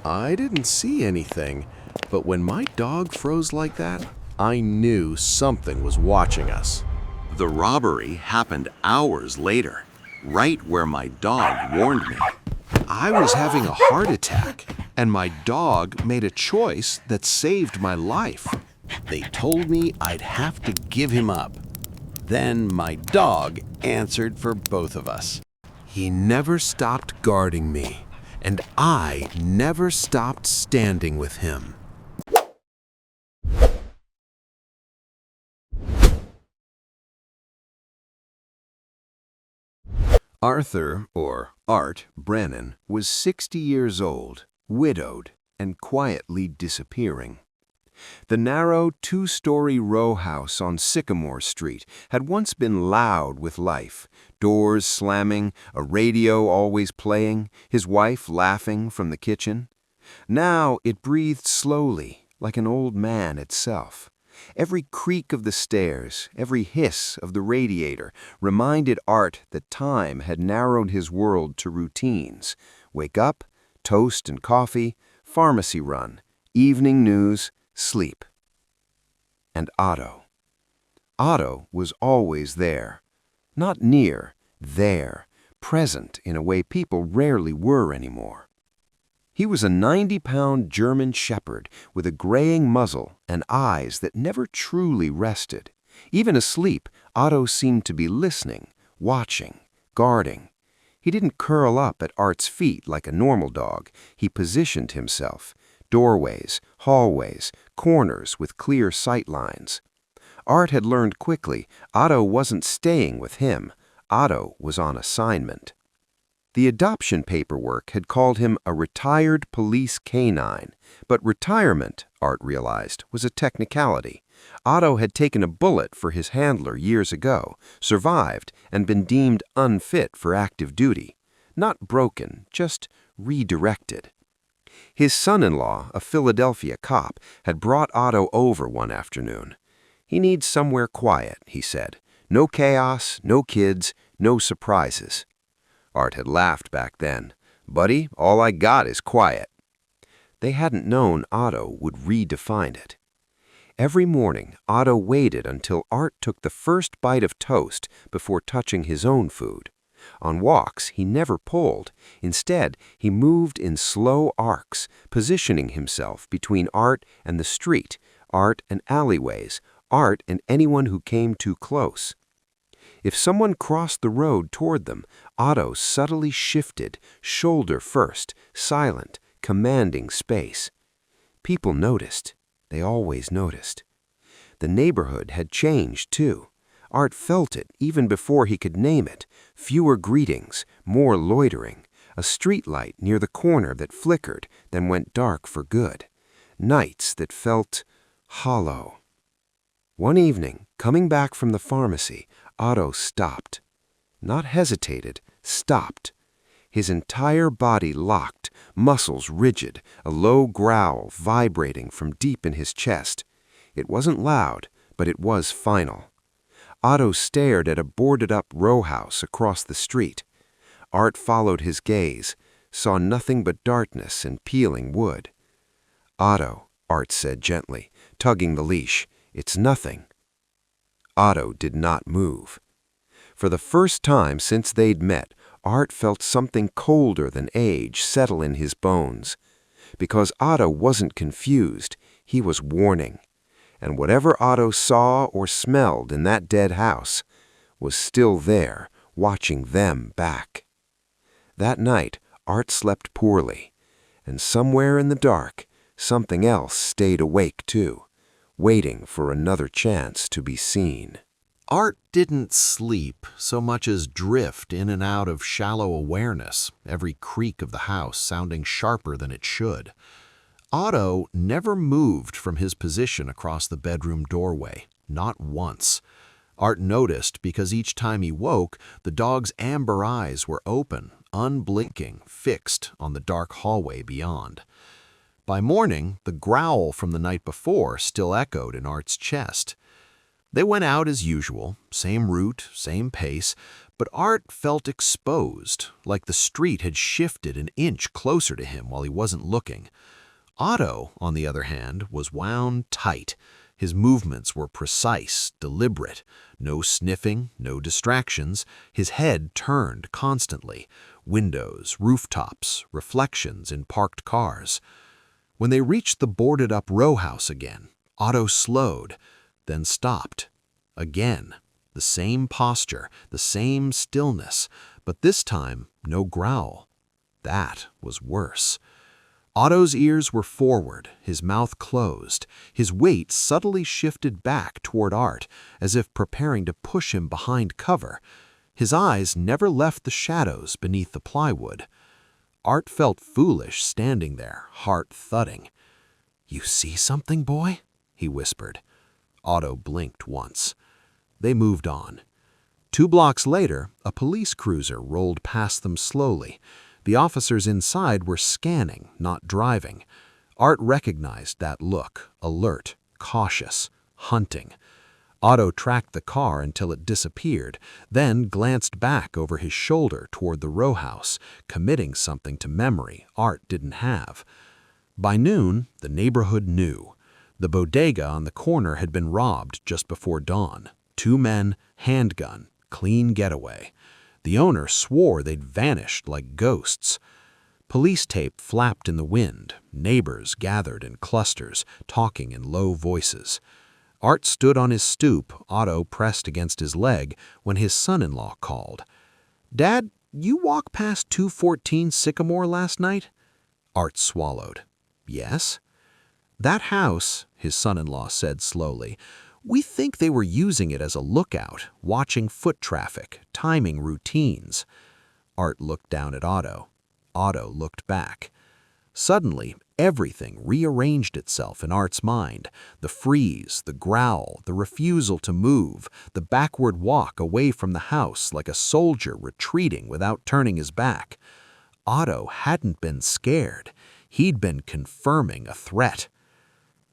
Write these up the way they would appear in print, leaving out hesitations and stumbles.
I didn't see anything, but when my dog froze like that, I knew something was watching us. The robbery happened hours later, right where my dog warned me. I was having a heart attack, and my dog made a choice that saved my life. They told me I'd have to give him up. Then my dog answered for both of us. He never stopped guarding me, and I never stopped standing with him. Arthur, or Art, Brennan was 60 years old, widowed, and quietly disappearing. The narrow two-story row house on Sycamore Street had once been loud with life, doors slamming, a radio always playing, his wife laughing from the kitchen. Now it breathed slowly, like an old man itself. Every creak of the stairs, every hiss of the radiator reminded Art that time had narrowed his world to routines. Wake up, toast and coffee, pharmacy run, evening news, sleep. And Otto. Otto was always there. Not near, there, present in a way people rarely were anymore. He was a 90-pound German shepherd with a graying muzzle and eyes that never truly rested. Even asleep, Otto seemed to be listening, watching, guarding. He didn't curl up at Art's feet like a normal dog. He positioned himself. Doorways, hallways, corners with clear sight lines. Art had learned quickly Otto wasn't staying with him. Otto was on assignment. The adoption paperwork had called him a retired police canine, but retirement, Art realized, was a technicality. Otto had taken a bullet for his handler years ago, survived, and been deemed unfit for active duty. Not broken, just redirected. His son-in-law, a Philadelphia cop, had brought Otto over one afternoon. He needs somewhere quiet, he said. No chaos, no kids, no surprises. Art had laughed back then. Buddy, all I got is quiet. They hadn't known Otto would redefine it. Every morning, Otto waited until Art took the first bite of toast before touching his own food. On walks, he never pulled. Instead, he moved in slow arcs, positioning himself between Art and the street, Art and alleyways, Art and anyone who came too close. If someone crossed the road toward them, Otto subtly shifted, shoulder first, silent, commanding space. People noticed. They always noticed. The neighborhood had changed, too. Art felt it even before he could name it. Fewer greetings, more loitering. A streetlight near the corner that flickered, then went dark for good. Nights that felt hollow. One evening, coming back from the pharmacy, Otto stopped. Not hesitated, stopped. His entire body locked, muscles rigid, a low growl vibrating from deep in his chest. It wasn't loud, but it was final. Otto stared at a boarded-up row house across the street. Art followed his gaze, saw nothing but darkness and peeling wood. Otto, Art said gently, tugging the leash, it's nothing. Otto did not move. For the first time since they'd met, Art felt something colder than age settle in his bones. Because Otto wasn't confused, he was warning. And whatever Otto saw or smelled in that dead house was still there, watching them back. That night, Art slept poorly, and somewhere in the dark, something else stayed awake too, waiting for another chance to be seen. Art didn't sleep so much as drift in and out of shallow awareness, every creak of the house sounding sharper than it should. Otto never moved from his position across the bedroom doorway, not once. Art noticed because each time he woke, the dog's amber eyes were open, unblinking, fixed on the dark hallway beyond. By morning, the growl from the night before still echoed in Art's chest. They went out as usual, same route, same pace, But Art felt exposed, like the street had shifted an inch closer to him while he wasn't looking. Otto, on the other hand, was wound tight. His movements were precise, deliberate. No sniffing, no distractions. His head turned constantly. Windows, rooftops, reflections in parked cars. When they reached the boarded-up row house again, Otto slowed, then stopped. Again, the same posture, the same stillness, but this time no growl. That was worse. Otto's ears were forward, his mouth closed. His weight subtly shifted back toward Art, as if preparing to push him behind cover. His eyes never left the shadows beneath the plywood. Art felt foolish standing there, heart thudding. "You see something, boy?" he whispered. Otto blinked once. They moved on. 2 blocks later, a police cruiser rolled past them slowly. The officers inside were scanning, not driving. Art recognized that look, alert, cautious, hunting. Otto tracked the car until it disappeared, then glanced back over his shoulder toward the row house, committing something to memory Art didn't have. By noon, the neighborhood knew. The bodega on the corner had been robbed just before dawn. 2 men, handgun, clean getaway. The owner swore they'd vanished like ghosts. Police tape flapped in the wind. Neighbors gathered in clusters, talking in low voices. Art stood on his stoop, Otto pressed against his leg, when his son-in-law called. "Dad, you walk past 214 Sycamore last night?" Art swallowed. "Yes." "That house," his son-in-law said slowly, "we think they were using it as a lookout, watching foot traffic, timing routines." Art looked down at Otto. Otto looked back. Suddenly, everything rearranged itself in Art's mind. The freeze, the growl, the refusal to move, the backward walk away from the house like a soldier retreating without turning his back. Otto hadn't been scared. He'd been confirming a threat.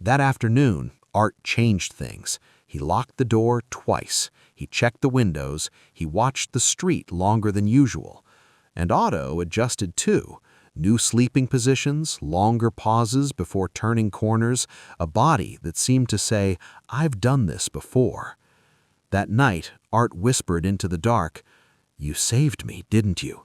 That afternoon, Art changed things. He locked the door twice. He checked the windows. He watched the street longer than usual. And Otto adjusted too. New sleeping positions, longer pauses before turning corners, a body that seemed to say, "I've done this before." That night, Art whispered into the dark, "You saved me, didn't you?"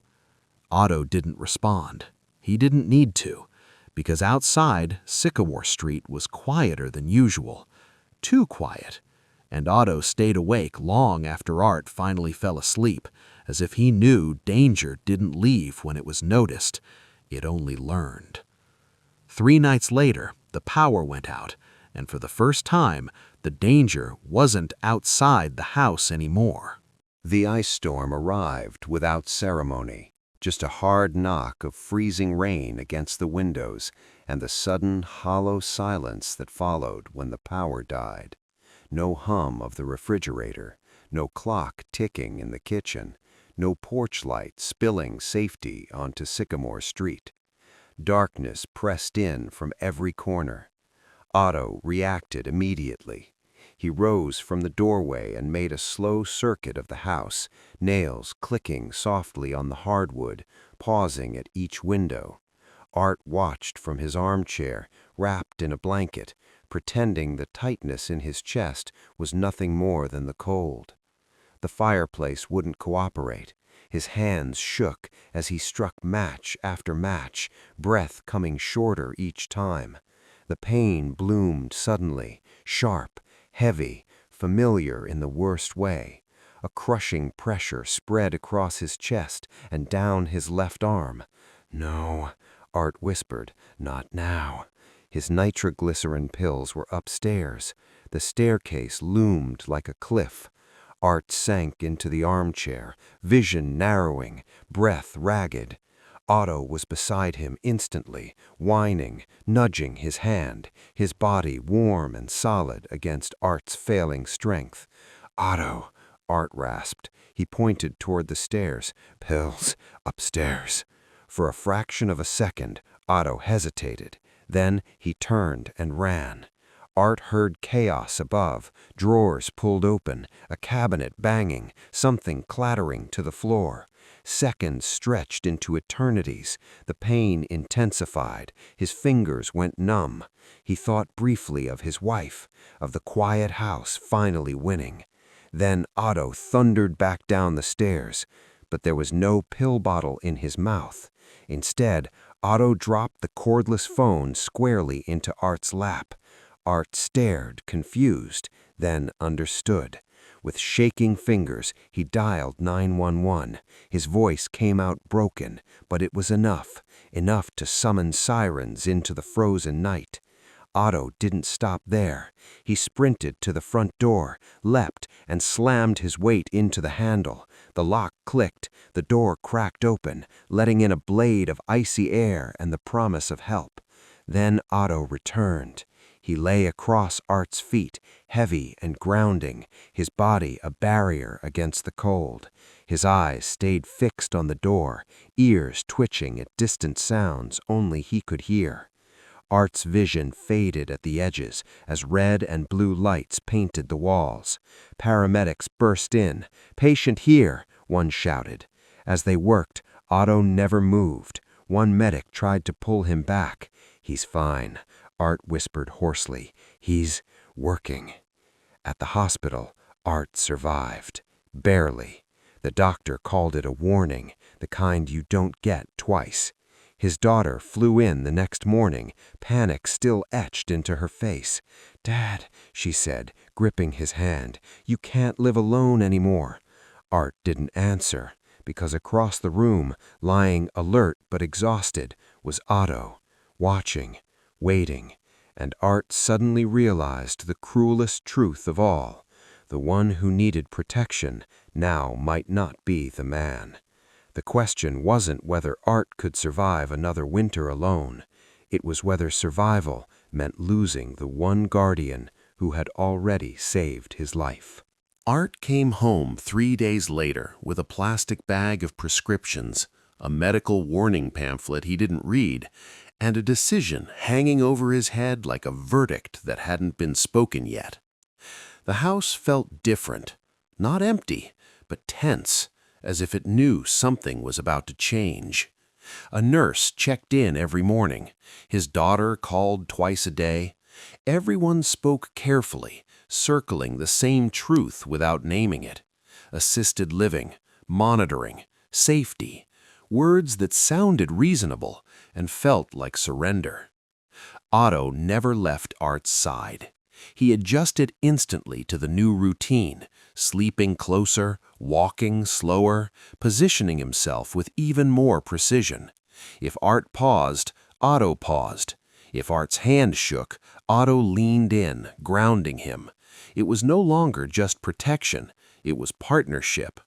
Otto didn't respond. He didn't need to, because outside, Sycamore Street was quieter than usual. Too quiet. And Otto stayed awake long after Art finally fell asleep, as if he knew danger didn't leave when it was noticed. It only learned. 3 nights later, the power went out, and for the first time, the danger wasn't outside the house anymore. The ice storm arrived without ceremony, just a hard knock of freezing rain against the windows and the sudden hollow silence that followed when the power died. No hum of the refrigerator, no clock ticking in the kitchen, no porch light spilling safety onto Sycamore Street. Darkness pressed in from every corner. Otto reacted immediately. He rose from the doorway and made a slow circuit of the house, nails clicking softly on the hardwood, pausing at each window. Art watched from his armchair, wrapped in a blanket, pretending the tightness in his chest was nothing more than the cold. The fireplace wouldn't cooperate. His hands shook as he struck match after match, breath coming shorter each time. The pain bloomed suddenly, sharp, heavy, familiar in the worst way. A crushing pressure spread across his chest and down his left arm. "No," Art whispered, "not now." His nitroglycerin pills were upstairs. The staircase loomed like a cliff. Art sank into the armchair, vision narrowing, breath ragged. Otto was beside him instantly, whining, nudging his hand, his body warm and solid against Art's failing strength. "Otto," Art rasped. He pointed toward the stairs. "Pills, upstairs." For a fraction of a second, Otto hesitated. Then he turned and ran. Art heard chaos above, drawers pulled open, a cabinet banging, something clattering to the floor. Seconds stretched into eternities. The pain intensified. His fingers went numb. He thought briefly of his wife, of the quiet house finally winning. Then Otto thundered back down the stairs, but there was no pill bottle in his mouth. Instead, Otto dropped the cordless phone squarely into Art's lap. Art stared, confused, then understood. With shaking fingers, he dialed 911. His voice came out broken, but it was enough to summon sirens into the frozen night. Otto didn't stop there. He sprinted to the front door, leapt, and slammed his weight into the handle. The lock clicked, the door cracked open, letting in a blade of icy air and the promise of help. Then Otto returned. He lay across Art's feet, heavy and grounding, his body a barrier against the cold. His eyes stayed fixed on the door, ears twitching at distant sounds only he could hear. Art's vision faded at the edges as red and blue lights painted the walls. Paramedics burst in. "Patient here," one shouted. As they worked, Otto never moved. One medic tried to pull him back. "He's fine," Art whispered hoarsely. "He's working." At the hospital, Art survived. Barely. The doctor called it a warning, the kind you don't get twice. His daughter flew in the next morning, panic still etched into her face. "Dad," she said, gripping his hand, "you can't live alone anymore." Art didn't answer, because across the room, lying alert but exhausted, was Otto, watching, waiting, and Art suddenly realized the cruelest truth of all. The one who needed protection now might not be the man. The question wasn't whether Art could survive another winter alone. It was whether survival meant losing the one guardian who had already saved his life. Art came home 3 days later with a plastic bag of prescriptions, a medical warning pamphlet he didn't read, and a decision hanging over his head like a verdict that hadn't been spoken yet. The house felt different, not empty, but tense, as if it knew something was about to change. A nurse checked in every morning. His daughter called twice a day. Everyone spoke carefully, circling the same truth without naming it. Assisted living, monitoring, safety, words that sounded reasonable and felt like surrender. Otto never left Art's side. He adjusted instantly to the new routine, sleeping closer, walking slower, positioning himself with even more precision. If Art paused, Otto paused. If Art's hand shook, Otto leaned in, grounding him. It was no longer just protection, it was partnership.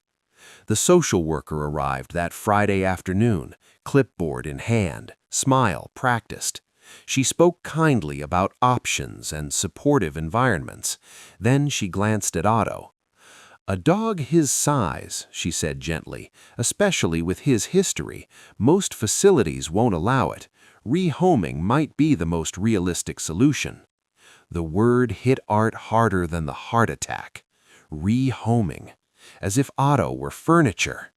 The social worker arrived that Friday afternoon, clipboard in hand, smile practiced. She spoke kindly about options and supportive environments. Then she glanced at Otto. "A dog his size," she said gently, "especially with his history, most facilities won't allow it. Rehoming might be the most realistic solution." The word hit Art harder than the heart attack. Rehoming. As if Otto were furniture.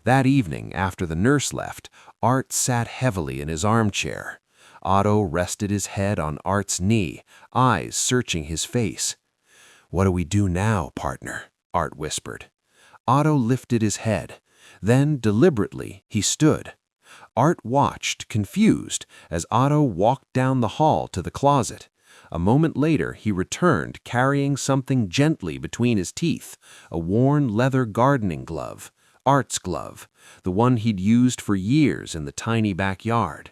That evening, after the nurse left, Art sat heavily in his armchair. Otto rested his head on Art's knee, eyes searching his face. "What do we do now, partner?" Art whispered. Otto lifted his head. Then, deliberately, he stood. Art watched, confused, as Otto walked down the hall to the closet. A moment later, he returned, carrying something gently between his teeth, a worn leather gardening glove, Art's glove, the one he'd used for years in the tiny backyard.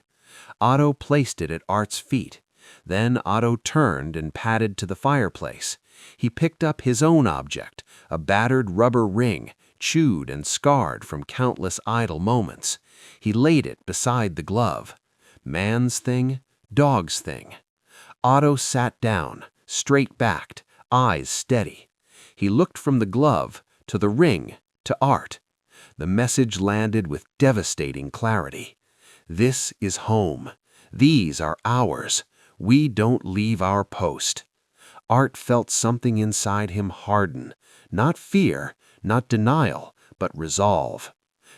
Otto placed it at Art's feet. Then Otto turned and padded to the fireplace. He picked up his own object, a battered rubber ring, chewed and scarred from countless idle moments. He laid it beside the glove. Man's thing, dog's thing. Otto sat down, straight-backed, eyes steady. He looked from the glove to the ring to Art. The message landed with devastating clarity. "This is home. These are ours. We don't leave our post." Art felt something inside him harden, not fear, not denial, but resolve.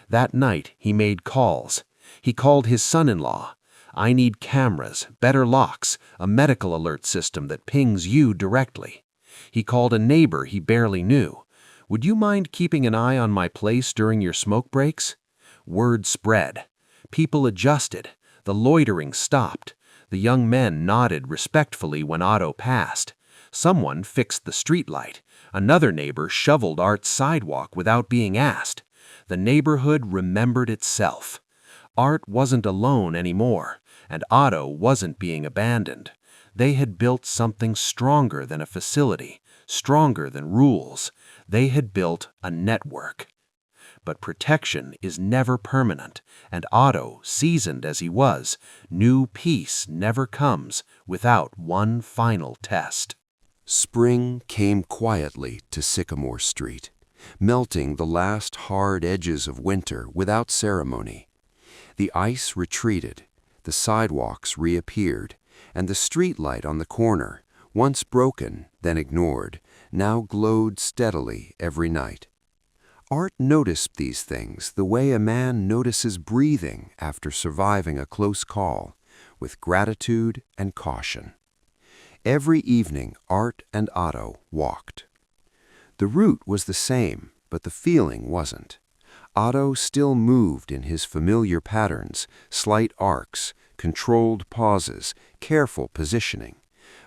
That night he made calls. He called his son-in-law. "I need cameras, better locks, a medical alert system that pings you directly." He called a neighbor he barely knew. "Would you mind keeping an eye on my place during your smoke breaks?" Word spread. People adjusted. The loitering stopped. The young men nodded respectfully when Otto passed. Someone fixed the streetlight. Another neighbor shoveled Art's sidewalk without being asked. The neighborhood remembered itself. Art wasn't alone anymore, and Otto wasn't being abandoned. They had built something stronger than a facility, stronger than rules. They had built a network. But protection is never permanent, and Otto, seasoned as he was, knew peace never comes without one final test. Spring came quietly to Sycamore Street, melting the last hard edges of winter without ceremony. The ice retreated, the sidewalks reappeared, and the streetlight on the corner, once broken, then ignored, now glowed steadily every night. Art noticed these things the way a man notices breathing after surviving a close call, with gratitude and caution. Every evening, Art and Otto walked. The route was the same, but the feeling wasn't. Otto still moved in his familiar patterns, slight arcs, controlled pauses, careful positioning.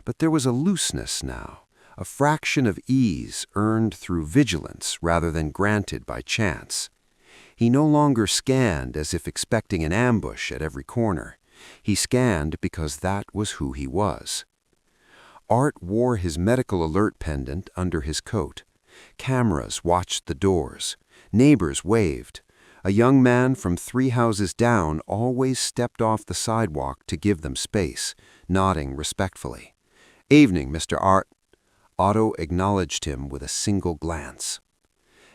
But there was a looseness now, a fraction of ease earned through vigilance rather than granted by chance. He no longer scanned as if expecting an ambush at every corner. He scanned because that was who he was. Art wore his medical alert pendant under his coat. Cameras watched the doors. Neighbors waved. A young man from 3 houses down always stepped off the sidewalk to give them space, nodding respectfully. "Evening, Mr. Art." Otto acknowledged him with a single glance.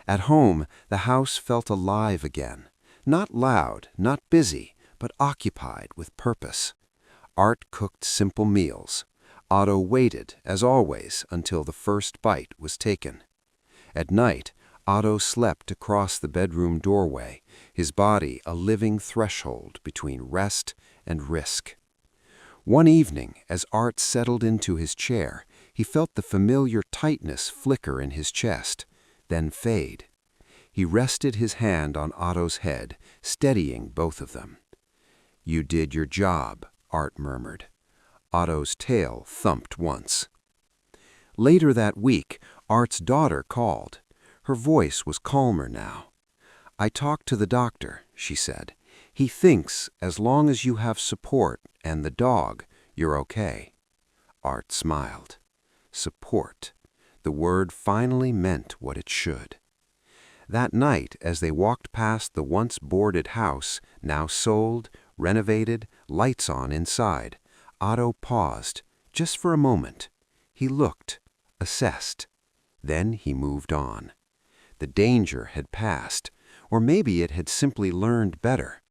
At home, the house felt alive again. Not loud, not busy, but occupied with purpose. Art cooked simple meals. Otto waited, as always, until the first bite was taken. At night, Otto slept across the bedroom doorway, his body a living threshold between rest and risk. One evening, as Art settled into his chair, he felt the familiar tightness flicker in his chest, then fade. He rested his hand on Otto's head, steadying both of them. "You did your job," Art murmured. Otto's tail thumped once. Later that week, Art's daughter called. Her voice was calmer now. "I talked to the doctor," she said. "He thinks as long as you have support and the dog, you're okay." Art smiled. Support. The word finally meant what it should. That night, as they walked past the once boarded house, now sold, renovated, lights on inside, Otto paused, just for a moment. He looked, assessed. Then he moved on. The danger had passed, or maybe it had simply learned better.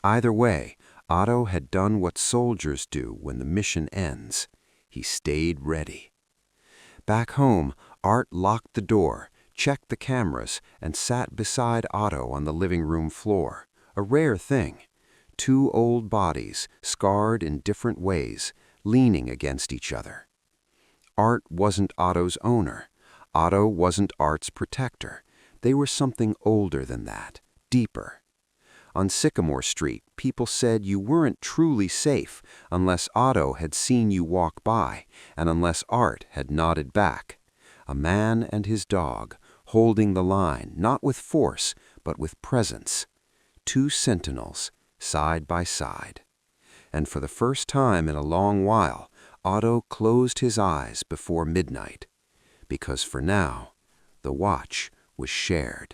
Either way, Otto had done what soldiers do when the mission ends. He stayed ready. Back home, Art locked the door, checked the cameras, and sat beside Otto on the living room floor, a rare thing. 2 old bodies, scarred in different ways, leaning against each other. Art wasn't Otto's owner. Otto wasn't Art's protector. They were something older than that, deeper. On Sycamore Street, people said you weren't truly safe unless Otto had seen you walk by and unless Art had nodded back. A man and his dog, holding the line, not with force, but with presence. 2 sentinels, side by side. And for the first time in a long while, Otto closed his eyes before midnight. Because for now, the watch was shared.